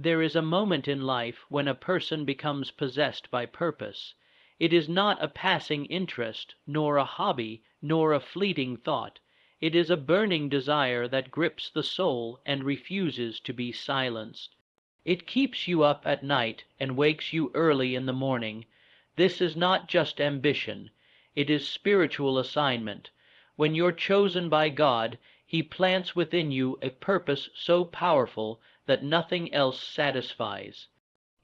There is a moment in life when a person becomes possessed by purpose. It is not a passing interest, nor a hobby, nor a fleeting thought. It is a burning desire that grips the soul and refuses to be silenced. It keeps you up at night and wakes you early in the morning. This is not just ambition. It is spiritual assignment. When you're chosen by God, He plants within you a purpose so powerful that nothing else satisfies.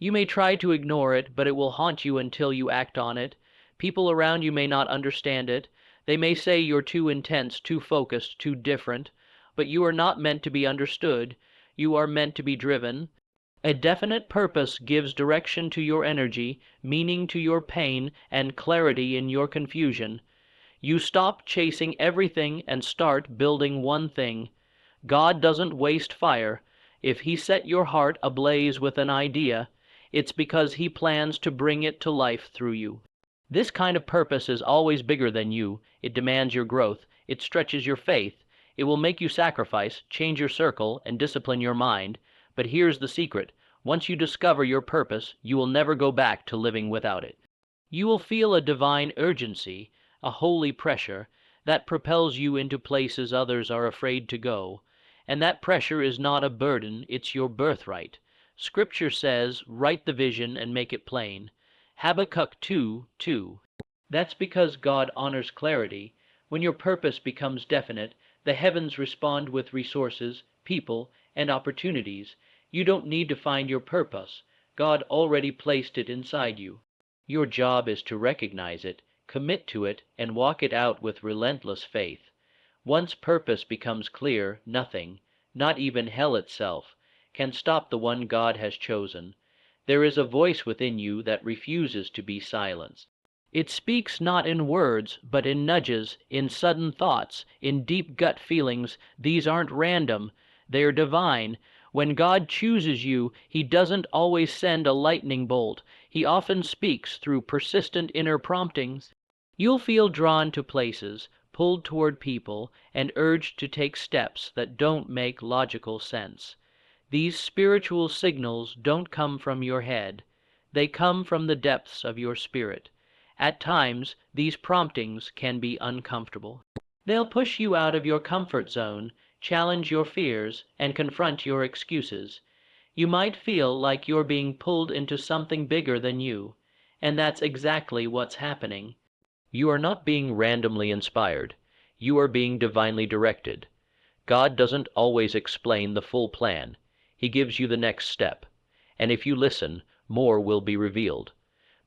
You may try to ignore it, but it will haunt you until you act on it. People around you may not understand it. They may say you're too intense, too focused, too different, but you are not meant to be understood. You are meant to be driven. A definite purpose gives direction to your energy, meaning to your pain, and clarity in your confusion. You stop chasing everything and start building one thing. God doesn't waste fire. If He set your heart ablaze with an idea, it's because He plans to bring it to life through you. This kind of purpose is always bigger than you. It demands your growth. It stretches your faith. It will make you sacrifice, change your circle, and discipline your mind. But here's the secret. Once you discover your purpose, you will never go back to living without it. You will feel a divine urgency, a holy pressure, that propels you into places others are afraid to go. And that pressure is not a burden, it's your birthright. Scripture says, write the vision and make it plain. Habakkuk 2:2. That's because God honors clarity. When your purpose becomes definite, the heavens respond with resources, people, and opportunities. You don't need to find your purpose. God already placed it inside you. Your job is to recognize it, commit to it, and walk it out with relentless faith. Once purpose becomes clear, nothing, not even hell itself, can stop the one God has chosen. There is a voice within you that refuses to be silenced. It speaks not in words, but in nudges, in sudden thoughts, in deep gut feelings. These aren't random, they're divine. When God chooses you, He doesn't always send a lightning bolt. He often speaks through persistent inner promptings. You'll feel drawn to places, pulled toward people, and urged to take steps that don't make logical sense. These spiritual signals don't come from your head. They come from the depths of your spirit. At times, these promptings can be uncomfortable. They'll push you out of your comfort zone, challenge your fears, and confront your excuses. You might feel like you're being pulled into something bigger than you, and that's exactly what's happening. You are not being randomly inspired. You are being divinely directed. God doesn't always explain the full plan. He gives you the next step. And if you listen, more will be revealed.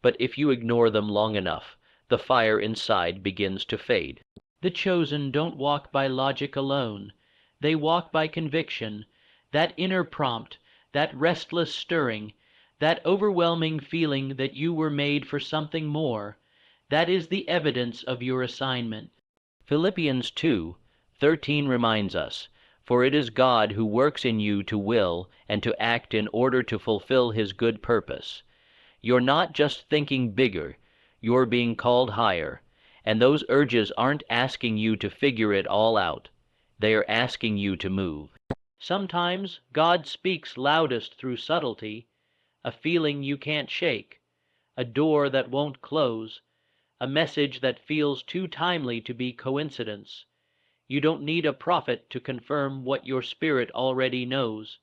But if you ignore them long enough, the fire inside begins to fade. The chosen don't walk by logic alone. They walk by conviction. That inner prompt, that restless stirring, that overwhelming feeling that you were made for something more, that is the evidence of your assignment. Philippians 2:13 reminds us, "For it is God who works in you to will and to act in order to fulfill His good purpose." You're not just thinking bigger, you're being called higher, and those urges aren't asking you to figure it all out. They are asking you to move. Sometimes God speaks loudest through subtlety, a feeling you can't shake, a door that won't close, a message that feels too timely to be coincidence. You don't need a prophet to confirm what your spirit already knows.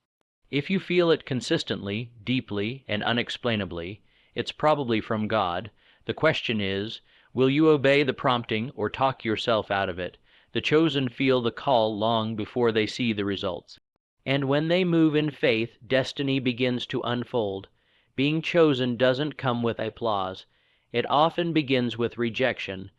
If you feel it consistently, deeply, and unexplainably, it's probably from God. The question is, will you obey the prompting or talk yourself out of it? The chosen feel the call long before they see the results. And when they move in faith, destiny begins to unfold. Being chosen doesn't come with applause. It often begins with rejection.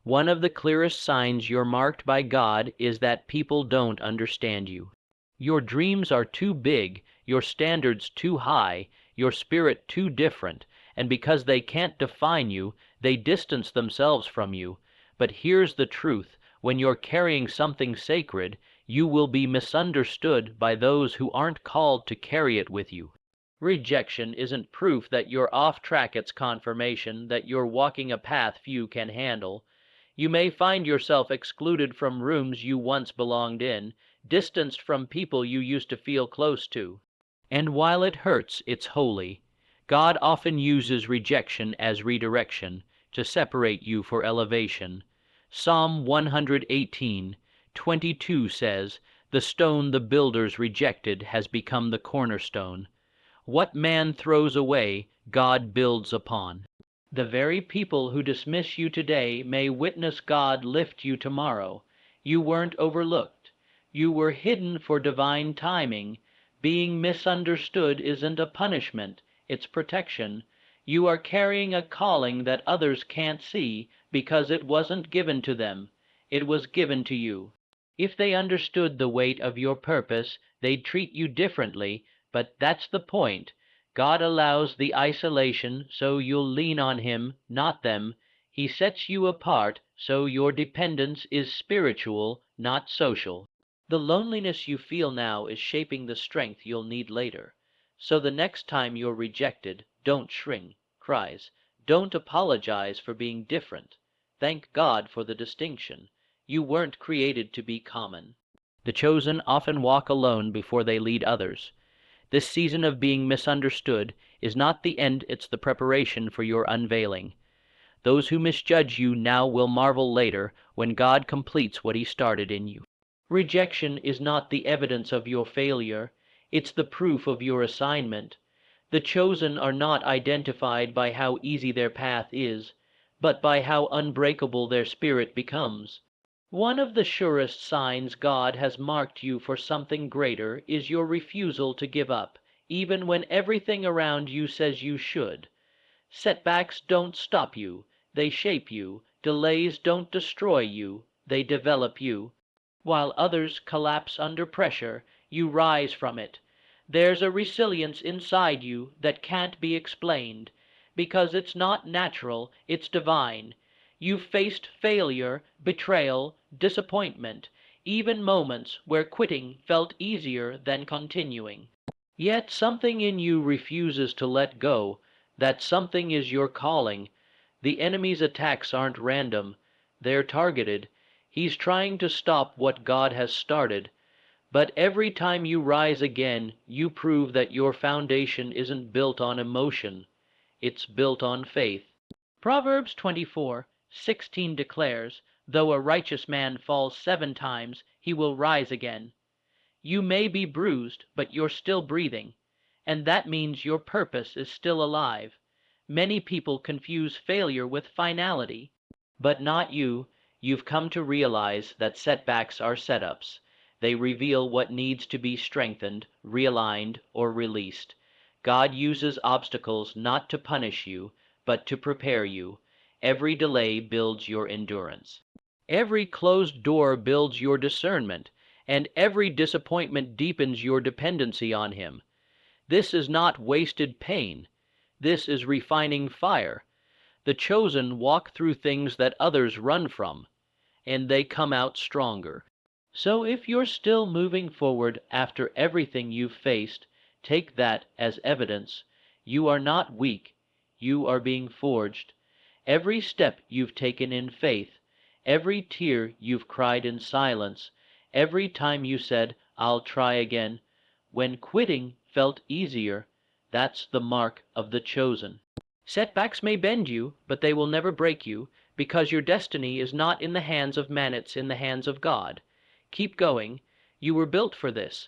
One of the clearest signs you're marked by God is that people don't understand you. Your dreams are too big, your standards too high, your spirit too different, and because they can't define you, they distance themselves from you. But here's the truth: when you're carrying something sacred, you will be misunderstood by those who aren't called to carry it with you. Rejection isn't proof that you're off track, it's confirmation that you're walking a path few can handle. You may find yourself excluded from rooms you once belonged in, distanced from people you used to feel close to. And while it hurts, it's holy. God often uses rejection as redirection to separate you for elevation. Psalm 118:22 says, "The stone the builders rejected has become the cornerstone. What man throws away, God builds upon." The very people who dismiss you today may witness God lift you tomorrow. You weren't overlooked. You were hidden for divine timing. Being misunderstood isn't a punishment, it's protection. You are carrying a calling that others can't see because it wasn't given to them. It was given to you. If they understood the weight of your purpose, they'd treat you differently, but that's the point. God allows the isolation so you'll lean on Him, not them. He sets you apart so your dependence is spiritual, not social. The loneliness you feel now is shaping the strength you'll need later. So the next time you're rejected, don't shrink, cries. Don't apologize for being different. Thank God for the distinction. You weren't created to be common. The chosen often walk alone before they lead others. This season of being misunderstood is not the end, it's the preparation for your unveiling. Those who misjudge you now will marvel later when God completes what He started in you. Rejection is not the evidence of your failure, it's the proof of your assignment. The chosen are not identified by how easy their path is, but by how unbreakable their spirit becomes. One of the surest signs God has marked you for something greater is your refusal to give up, even when everything around you says you should. Setbacks don't stop you, they shape you. Delays don't destroy you, they develop you. While others collapse under pressure, you rise from it. There's a resilience inside you that can't be explained, because it's not natural, it's divine. You've faced failure, betrayal, disappointment, even moments where quitting felt easier than continuing. Yet something in you refuses to let go. That something is your calling. The enemy's attacks aren't random, they're targeted. He's trying to stop what God has started. But every time you rise again, you prove that your foundation isn't built on emotion. It's built on faith. Proverbs 24:16 declares, "Though a righteous man falls 7 times, he will rise again." You may be bruised, but you're still breathing, and that means your purpose is still alive. Many people confuse failure with finality, but not you. You've come to realize that setbacks are setups. They reveal what needs to be strengthened, realigned, or released. God uses obstacles not to punish you, but to prepare you. Every delay builds your endurance. Every closed door builds your discernment, and every disappointment deepens your dependency on Him. This is not wasted pain. This is refining fire. The chosen walk through things that others run from, and they come out stronger. So if you're still moving forward after everything you've faced, take that as evidence. You are not weak. You are being forged. Every step you've taken in faith, every tear you've cried in silence, every time you said, "I'll try again," when quitting felt easier, that's the mark of the chosen. Setbacks may bend you, but they will never break you, because your destiny is not in the hands of man, it's in the hands of God. Keep going. You were built for this.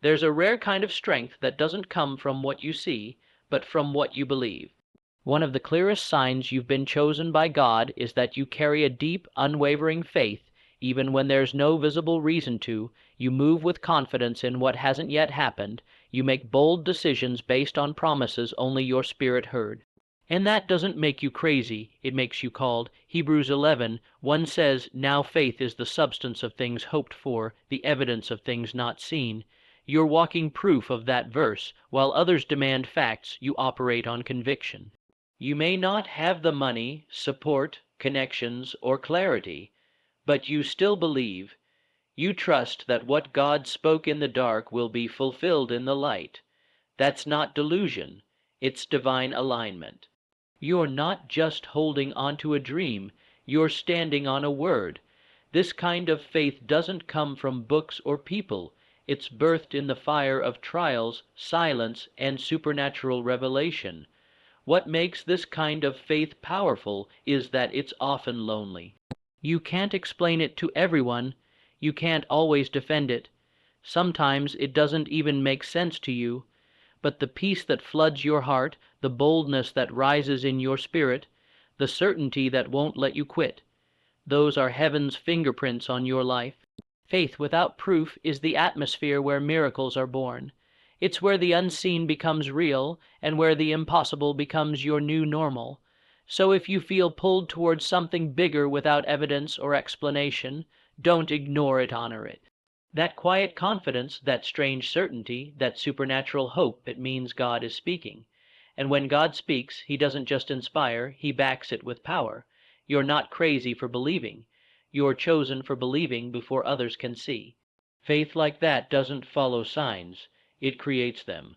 There's a rare kind of strength that doesn't come from what you see, but from what you believe. One of the clearest signs you've been chosen by God is that you carry a deep, unwavering faith. Even when there's no visible reason to, you move with confidence in what hasn't yet happened. You make bold decisions based on promises only your spirit heard. And that doesn't make you crazy, it makes you called. Hebrews 11:1 says, "Now faith is the substance of things hoped for, the evidence of things not seen." You're walking proof of that verse. While others demand facts, you operate on conviction. You may not have the money, support, connections, or clarity, but you still believe. You trust that what God spoke in the dark will be fulfilled in the light. That's not delusion, it's divine alignment. You're not just holding onto a dream, you're standing on a word. This kind of faith doesn't come from books or people, It's birthed in the fire of trials, silence, and supernatural revelation. What makes this kind of faith powerful is that it's often lonely. You can't explain it to everyone. You can't always defend it. Sometimes it doesn't even make sense to you. But the peace that floods your heart, the boldness that rises in your spirit, the certainty that won't let you quit, those are heaven's fingerprints on your life. Faith without proof is the atmosphere where miracles are born. It's where the unseen becomes real, and where the impossible becomes your new normal. So if you feel pulled towards something bigger without evidence or explanation, don't ignore it, honor it. That quiet confidence, that strange certainty, that supernatural hope, it means God is speaking. And when God speaks, he doesn't just inspire, he backs it with power. You're not crazy for believing. You're chosen for believing before others can see. Faith like that doesn't follow signs, it creates them.